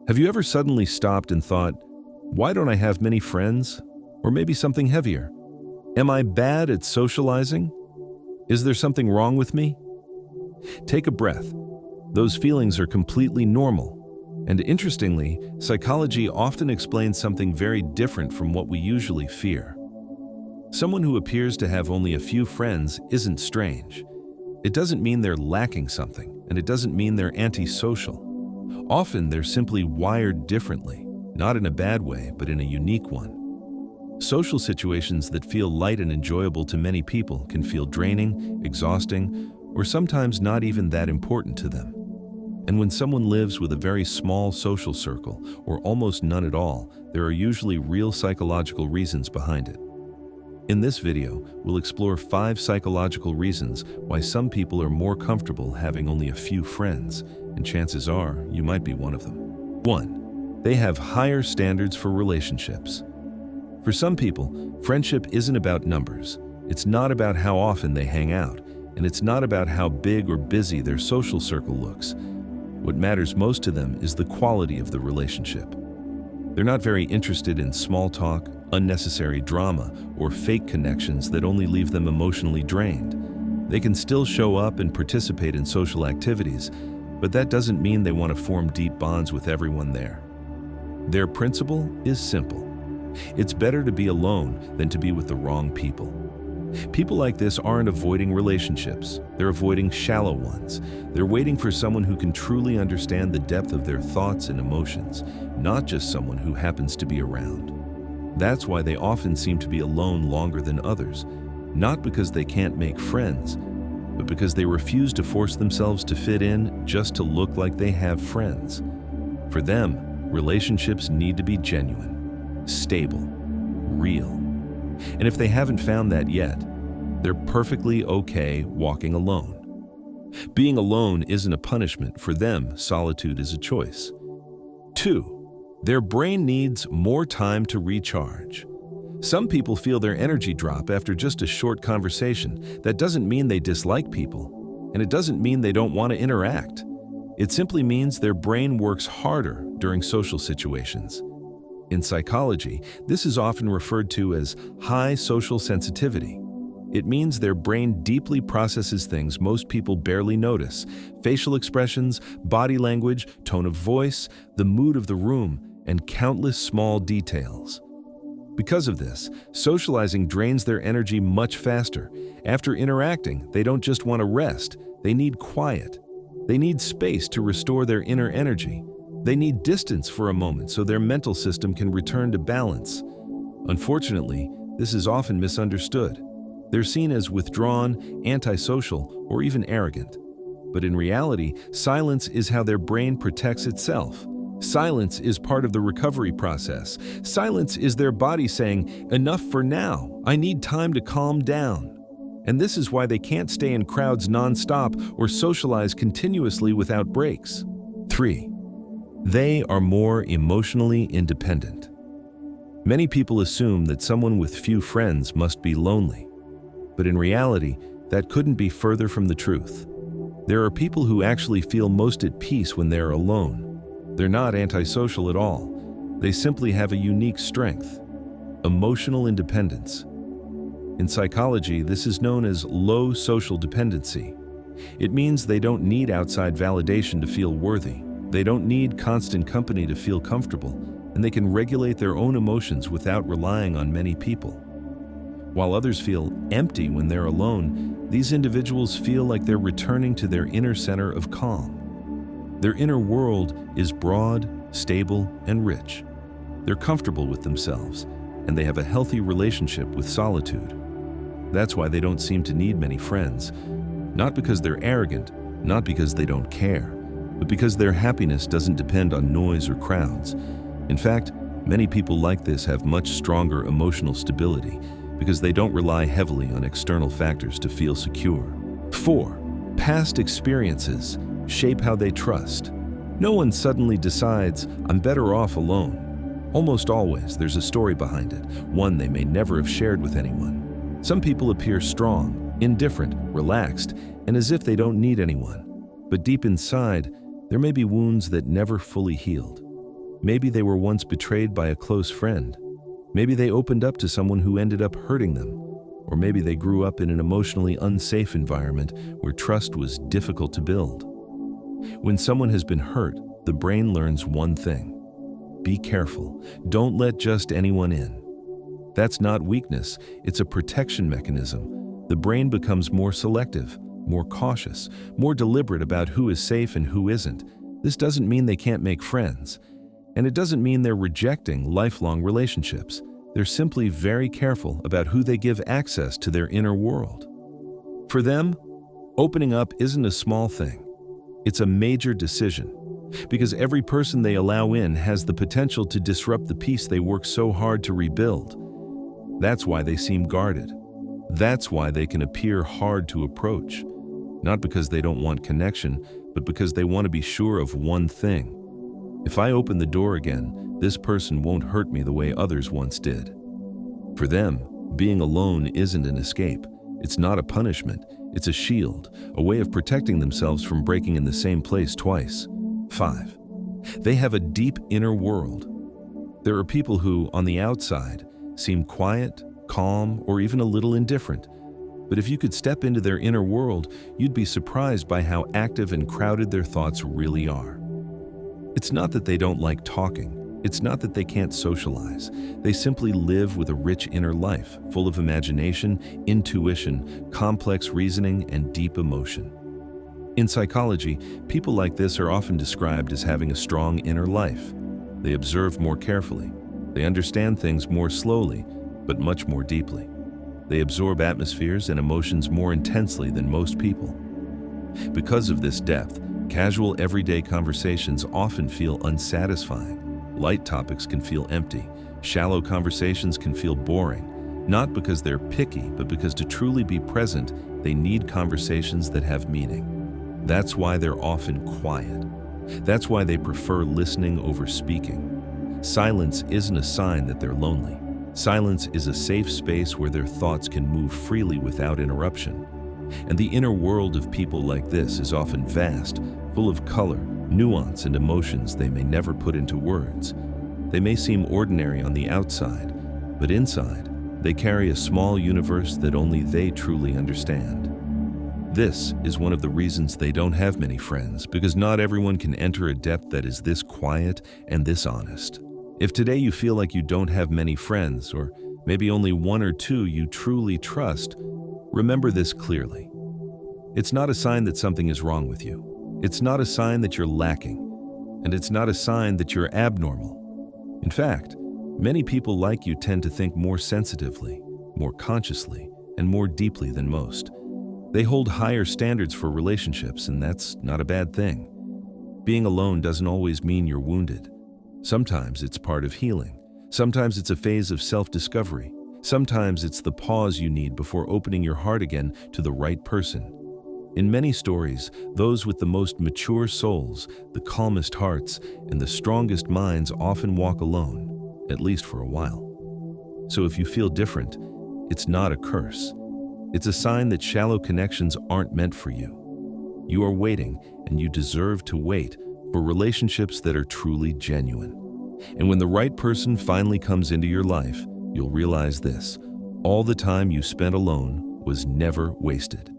Have you ever suddenly stopped and thought, why don't I have many friends? Or maybe something heavier. Am I bad at socializing? Is there something wrong with me? Take a breath. Those feelings are completely normal. And interestingly, psychology often explains something very different from what we usually fear. Someone who appears to have only a few friends isn't strange. It doesn't mean they're lacking something, and it doesn't mean they're antisocial. Often they're simply wired differently, not in a bad way, but in a unique one. Social situations that feel light and enjoyable to many people can feel draining, exhausting, or sometimes not even that important to them. And when someone lives with a very small social circle, or almost none at all, there are usually real psychological reasons behind it. In this video, we'll explore 5 psychological reasons why some people are more comfortable having only a few friends, and chances are you might be one of them. 1. They have higher standards for relationships. For some people, friendship isn't about numbers. It's not about how often they hang out, and it's not about how big or busy their social circle looks. What matters most to them is the quality of the relationship. They're not very interested in small talk, unnecessary drama, or fake connections that only leave them emotionally drained. They can still show up and participate in social activities, but that doesn't mean they want to form deep bonds with everyone there. Their principle is simple. It's better to be alone than to be with the wrong people. People like this aren't avoiding relationships. They're avoiding shallow ones. They're waiting for someone who can truly understand the depth of their thoughts and emotions, not just someone who happens to be around. That's why they often seem to be alone longer than others, not because they can't make friends, but because they refuse to force themselves to fit in just to look like they have friends. For them, relationships need to be genuine, stable, real. And if they haven't found that yet, they're perfectly okay walking alone. Being alone isn't a punishment. For them, solitude is a choice. 2. Their brain needs more time to recharge. Some people feel their energy drop after just a short conversation. That doesn't mean they dislike people, and it doesn't mean they don't want to interact. It simply means their brain works harder during social situations. In psychology, this is often referred to as high social sensitivity. It means their brain deeply processes things most people barely notice: facial expressions, body language, tone of voice, the mood of the room, and countless small details. Because of this, socializing drains their energy much faster. After interacting, they don't just want to rest, they need quiet. They need space to restore their inner energy. They need distance for a moment so their mental system can return to balance. Unfortunately, this is often misunderstood. They're seen as withdrawn, antisocial, or even arrogant. But in reality, silence is how their brain protects itself. Silence is part of the recovery process. Silence is their body saying, "Enough for now. I need time to calm down." And this is why they can't stay in crowds nonstop or socialize continuously without breaks. 3. They are more emotionally independent. Many people assume that someone with few friends must be lonely. But in reality, that couldn't be further from the truth. There are people who actually feel most at peace when they're alone. They're not antisocial at all. They simply have a unique strength: emotional independence. In psychology, this is known as low social dependency. It means they don't need outside validation to feel worthy. They don't need constant company to feel comfortable, and they can regulate their own emotions without relying on many people. While others feel empty when they're alone, these individuals feel like they're returning to their inner center of calm. Their inner world is broad, stable, and rich. They're comfortable with themselves, and they have a healthy relationship with solitude. That's why they don't seem to need many friends. Not because they're arrogant, not because they don't care, but because their happiness doesn't depend on noise or crowds. In fact, many people like this have much stronger emotional stability because they don't rely heavily on external factors to feel secure. 4. Past experiences shape how they trust. No one suddenly decides, "I'm better off alone." Almost always, there's a story behind it, one they may never have shared with anyone. Some people appear strong, indifferent, relaxed, and as if they don't need anyone. But deep inside, there may be wounds that never fully healed. Maybe they were once betrayed by a close friend. Maybe they opened up to someone who ended up hurting them. Or maybe they grew up in an emotionally unsafe environment where trust was difficult to build. When someone has been hurt, the brain learns one thing: be careful. Don't let just anyone in. That's not weakness, it's a protection mechanism. The brain becomes more selective, more cautious, more deliberate about who is safe and who isn't. This doesn't mean they can't make friends. And it doesn't mean they're rejecting lifelong relationships. They're simply very careful about who they give access to their inner world. For them, opening up isn't a small thing. It's a major decision, because every person they allow in has the potential to disrupt the peace they work so hard to rebuild. That's why they seem guarded. That's why they can appear hard to approach. Not because they don't want connection, but because they want to be sure of one thing: if I open the door again, this person won't hurt me the way others once did. For them, being alone isn't an escape. It's not a punishment. It's a shield, a way of protecting themselves from breaking in the same place twice. 5. They have a deep inner world. There are people who, on the outside, seem quiet, calm, or even a little indifferent. But if you could step into their inner world, you'd be surprised by how active and crowded their thoughts really are. It's not that they don't like talking. It's not that they can't socialize. They simply live with a rich inner life, full of imagination, intuition, complex reasoning, and deep emotion. In psychology, people like this are often described as having a strong inner life. They observe more carefully. They understand things more slowly, but much more deeply. They absorb atmospheres and emotions more intensely than most people. Because of this depth, casual everyday conversations often feel unsatisfying. Light topics can feel empty. Shallow conversations can feel boring. Not because they're picky, but because to truly be present, they need conversations that have meaning. That's why they're often quiet. That's why they prefer listening over speaking. Silence isn't a sign that they're lonely. Silence is a safe space where their thoughts can move freely without interruption. And the inner world of people like this is often vast, full of color, nuance, and emotions they may never put into words. They may seem ordinary on the outside, but inside, they carry a small universe that only they truly understand. This is one of the reasons they don't have many friends, because not everyone can enter a depth that is this quiet and this honest. If today you feel like you don't have many friends, or maybe only one or two you truly trust, remember this clearly. It's not a sign that something is wrong with you. It's not a sign that you're lacking, and it's not a sign that you're abnormal. In fact, many people like you tend to think more sensitively, more consciously, and more deeply than most. They hold higher standards for relationships, and that's not a bad thing. Being alone doesn't always mean you're wounded. Sometimes it's part of healing. Sometimes it's a phase of self-discovery. Sometimes it's the pause you need before opening your heart again to the right person. In many stories, those with the most mature souls, the calmest hearts, and the strongest minds often walk alone, at least for a while. So if you feel different, it's not a curse. It's a sign that shallow connections aren't meant for you. You are waiting, and you deserve to wait, for relationships that are truly genuine. And when the right person finally comes into your life, you'll realize this: all the time you spent alone was never wasted.